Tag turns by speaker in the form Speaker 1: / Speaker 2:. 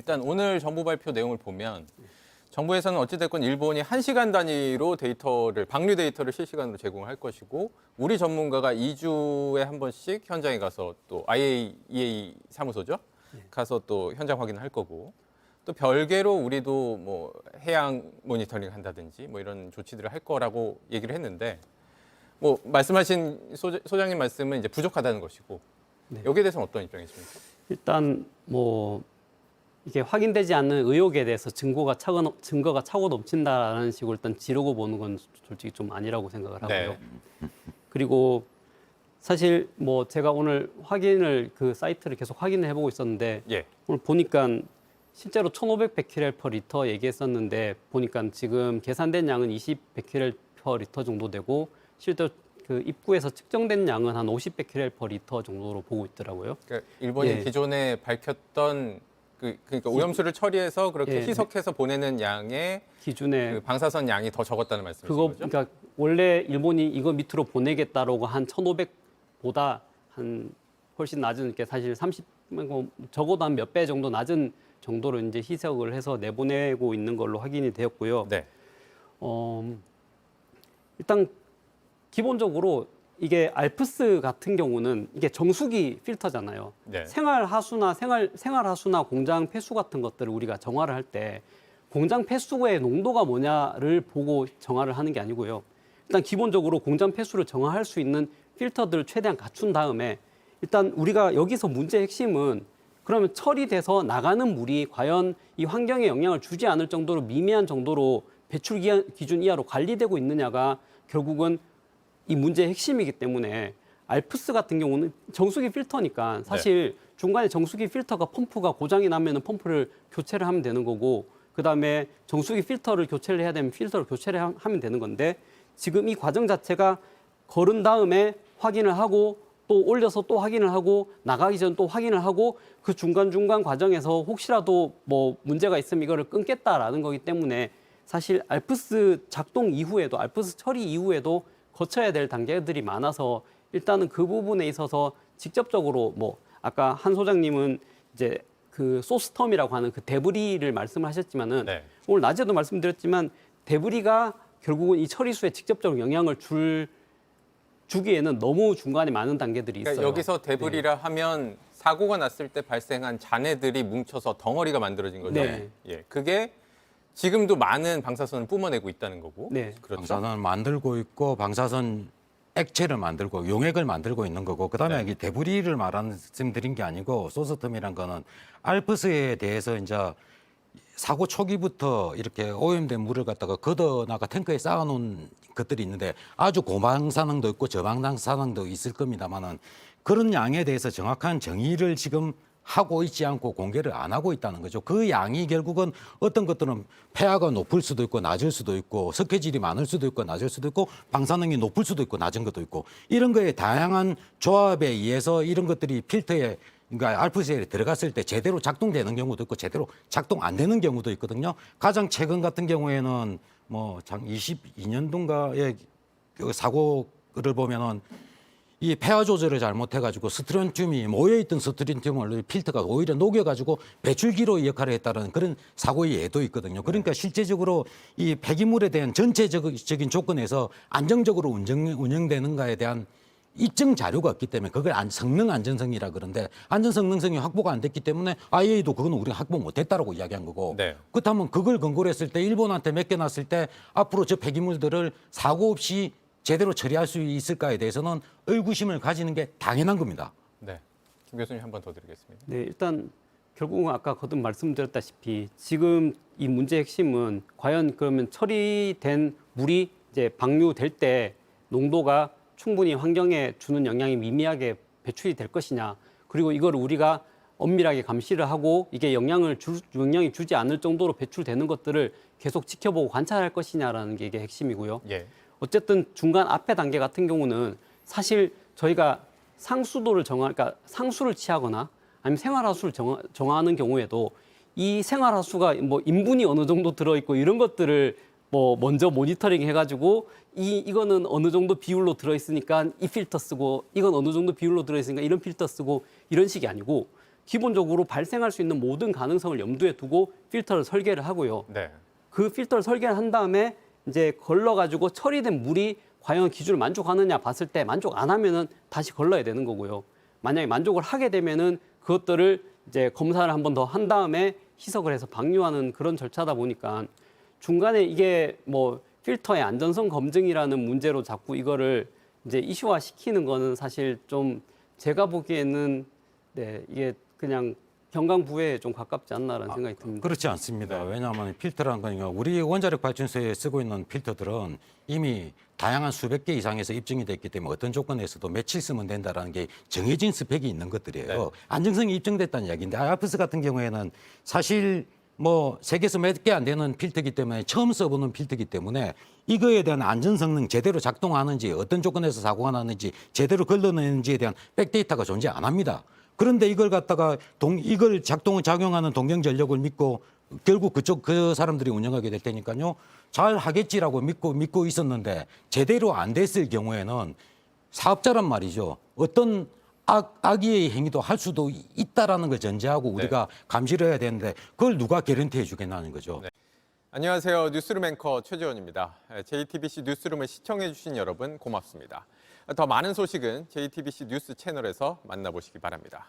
Speaker 1: 일단 오늘 정부 발표 내용을 보면 정부에서는 어찌됐건 일본이 1시간 단위로 방류 데이터를 실시간으로 제공할 것이고 우리 전문가가 2주에 한 번씩 현장에 가서 또 IAEA 사무소죠. 가서 또 현장 확인을 할 거고 또 별개로 우리도 뭐 해양 모니터링 한다든지 뭐 이런 조치들을 할 거라고 얘기를 했는데 뭐 말씀하신 소장님 말씀은 이제 부족하다는 것이고
Speaker 2: 네.
Speaker 1: 여기에 대해서는 어떤 입장이십니까?
Speaker 2: 일단 뭐 이게 확인되지 않는 의혹에 대해서 증거가 차고 넘친다라는 식으로 일단 지르고 보는 건 솔직히 좀 아니라고 생각을 하고요.
Speaker 1: 네.
Speaker 2: 그리고 사실 뭐 제가 오늘 그 사이트를 계속 확인을 해보고 있었는데
Speaker 1: 예.
Speaker 2: 오늘 보니까 실제로 1,500베큐렐/리터 얘기했었는데 보니까 지금 계산된 양은 20베큐렐/리터 정도 되고 실제로 그 입구에서 측정된 양은 한 50베큐렐/리터 정도로 보고 있더라고요.
Speaker 1: 그러니까 일본이
Speaker 2: 예.
Speaker 1: 기존에 밝혔던 그러니까 오염수를 처리해서 그렇게
Speaker 2: 예.
Speaker 1: 희석해서 보내는 양의
Speaker 2: 기준에
Speaker 1: 그 방사선 양이 더 적었다는 말씀이신
Speaker 2: 그거
Speaker 1: 거죠?
Speaker 2: 그러니까 원래 일본이 이거 밑으로 보내겠다라고 한 1,500보다 한 훨씬 낮은 게 사실 30 적어도 한 몇 배 정도 낮은 정도로 이제 희석을 해서 내보내고 있는 걸로 확인이 되었고요.
Speaker 1: 네.
Speaker 2: 일단 기본적으로 이게 알프스 같은 경우는 이게 정수기 필터잖아요.
Speaker 1: 네.
Speaker 2: 생활하수나 공장 폐수 같은 것들을 우리가 정화를 할 때 공장 폐수의 농도가 뭐냐를 보고 정화를 하는 게 아니고요. 일단 기본적으로 공장 폐수를 정화할 수 있는 필터들을 최대한 갖춘 다음에 일단 우리가 여기서 문제의 핵심은 그러면 처리돼서 나가는 물이 과연 이 환경에 영향을 주지 않을 정도로 미미한 정도로 배출 기준 이하로 관리되고 있느냐가 결국은 이 문제의 핵심이기 때문에 알프스 같은 경우는 정수기 필터니까 사실 중간에 정수기 필터가 펌프가 고장이 나면 펌프를 교체를 하면 되는 거고 그다음에 정수기 필터를 교체를 해야 되면 필터를 교체를 하면 되는 건데 지금 이 과정 자체가 걸은 다음에 확인을 하고 또 올려서 또 확인을 하고 나가기 전 또 확인을 하고 그 중간중간 과정에서 혹시라도 뭐 문제가 있으면 이거를 끊겠다라는 거기 때문에 사실 알프스 작동 이후에도 알프스 처리 이후에도 거쳐야 될 단계들이 많아서 일단은 그 부분에 있어서 직접적으로 뭐 아까 한 소장님은 이제 그 소스텀이라고 하는 그 데브리를 말씀하셨지만은
Speaker 1: 네.
Speaker 2: 오늘 낮에도 말씀드렸지만 데브리가 결국은 이 처리수에 직접적으로 영향을 주기에는 너무 중간에 많은 단계들이 있어요.
Speaker 1: 그러니까 여기서 데브리라 하면 사고가 났을 때 발생한 잔해들이 뭉쳐서 덩어리가 만들어진 거죠.
Speaker 2: 네.
Speaker 1: 예. 그게 지금도 많은 방사선을 뿜어내고 있다는 거고.
Speaker 2: 네.
Speaker 1: 그렇죠.
Speaker 3: 방사선을 만들고 있고 방사선 액체를 만들고 용액을 만들고 있는 거고 그다음에
Speaker 1: 네.
Speaker 3: 이 데브리를 말씀드린 게 아니고 소스텀이란 거는 알프스에 대해서 이제 사고 초기부터 이렇게 오염된 물을 갖다가 걷어나가 탱크에 쌓아놓은 것들이 있는데 아주 고방사능도 있고 저방사능도 있을 겁니다만은 그런 양에 대해서 정확한 정의를 지금 하고 있지 않고 공개를 안 하고 있다는 거죠. 그 양이 결국은 어떤 것들은 폐하가 높을 수도 있고 낮을 수도 있고 석회질이 많을 수도 있고 낮을 수도 있고 방사능이 높을 수도 있고 낮은 것도 있고 이런 거에 다양한 조합에 의해서 이런 것들이 필터에 그러니까 알프스에 들어갔을 때 제대로 작동되는 경우도 있고 제대로 작동 안 되는 경우도 있거든요. 가장 최근 같은 경우에는 뭐 22년도인가의 그 사고를 보면은 이 폐하 조절을 잘못해가지고 스트론튬이 모여있던 스트론튬을 필터가 오히려 녹여가지고 배출기로 역할을 했다는 그런 사고의 예도 있거든요. 그러니까 실제적으로 이 폐기물에 대한 전체적인 조건에서 안정적으로 운영되는가에 대한 입증 자료가 없기 때문에 그걸 성능 안전성이라 그러는데 안전 성능성이 확보가 안 됐기 때문에 IAEA도 그거는 우리가 확보 못했다라고 이야기한 거고
Speaker 1: 네.
Speaker 3: 그렇다면 그걸 근거로 했을 때 일본한테 맡겨놨을 때 앞으로 저 폐기물들을 사고 없이 제대로 처리할 수 있을까에 대해서는 의구심을 가지는 게 당연한 겁니다.
Speaker 1: 네. 김 교수님 한 번 더 드리겠습니다.
Speaker 2: 네, 일단 결국은 아까 거듭 말씀드렸다시피 지금 이 문제의 핵심은 과연 그러면 처리된 물이 이제 방류될 때 농도가 충분히 환경에 주는 영향이 미미하게 배출이 될 것이냐 그리고 이걸 우리가 엄밀하게 감시를 하고 이게 영향이 주지 않을 정도로 배출되는 것들을 계속 지켜보고 관찰할 것이냐라는 게 이게 핵심이고요.
Speaker 1: 예.
Speaker 2: 어쨌든 중간 앞에 단계 같은 경우는 사실 저희가 그러니까 상수를 취하거나 아니면 생활하수를 정하는 경우에도 이 생활하수가 뭐 인분이 어느 정도 들어있고 이런 것들을 뭐 먼저 모니터링 해가지고 이거는 어느 정도 비율로 들어있으니까 이 필터 쓰고 이건 어느 정도 비율로 들어있으니까 이런 필터 쓰고 이런 식이 아니고 기본적으로 발생할 수 있는 모든 가능성을 염두에 두고 필터를 설계를 하고요.
Speaker 1: 네.
Speaker 2: 그 필터를 설계를 한 다음에 이제 걸러가지고 처리된 물이 과연 기준을 만족하느냐 봤을 때 만족 안 하면은 다시 걸러야 되는 거고요. 만약에 만족을 하게 되면은 그것들을 이제 검사를 한 번 더 한 다음에 희석을 해서 방류하는 그런 절차다 보니까 중간에 이게 뭐 필터의 안전성 검증이라는 문제로 자꾸 이거를 이제 이슈화 시키는 거는 사실 좀 제가 보기에는 네, 이게 그냥 경강부회에 좀 가깝지 않나라는 생각이 듭니다.
Speaker 3: 그렇지 않습니다. 왜냐하면 필터라는 거는 우리 원자력 발전소에 쓰고 있는 필터들은 이미 다양한 수백 개 이상에서 입증이 됐기 때문에 어떤 조건에서도 며칠 쓰면 된다라는 게 정해진 스펙이 있는 것들이에요.
Speaker 1: 네.
Speaker 3: 안정성이 입증됐다는 이야기인데 알프스 같은 경우에는 사실 뭐 세계에서 몇 개 안 되는 필터기 때문에 처음 써보는 필터기 때문에 이거에 대한 안전 성능 제대로 작동하는지 어떤 조건에서 사고가 났는지 제대로 걸러내는지에 대한 백데이터가 존재 안 합니다. 그런데 이걸 갖다가 이걸 작용하는 동경 전력을 믿고 결국 그 사람들이 운영하게 될 테니까요. 잘 하겠지라고 믿고 있었는데 제대로 안 됐을 경우에는 사업자란 말이죠. 어떤 악의의 행위도 할 수도 있다라는 걸 전제하고 우리가 감시를 해야 되는데 그걸 누가 개런티 해주겠다는 거죠.
Speaker 1: 네. 안녕하세요. 뉴스룸 앵커 최재원입니다. JTBC 뉴스룸을 시청해 주신 여러분 고맙습니다. 더 많은 소식은 JTBC 뉴스 채널에서 만나보시기 바랍니다.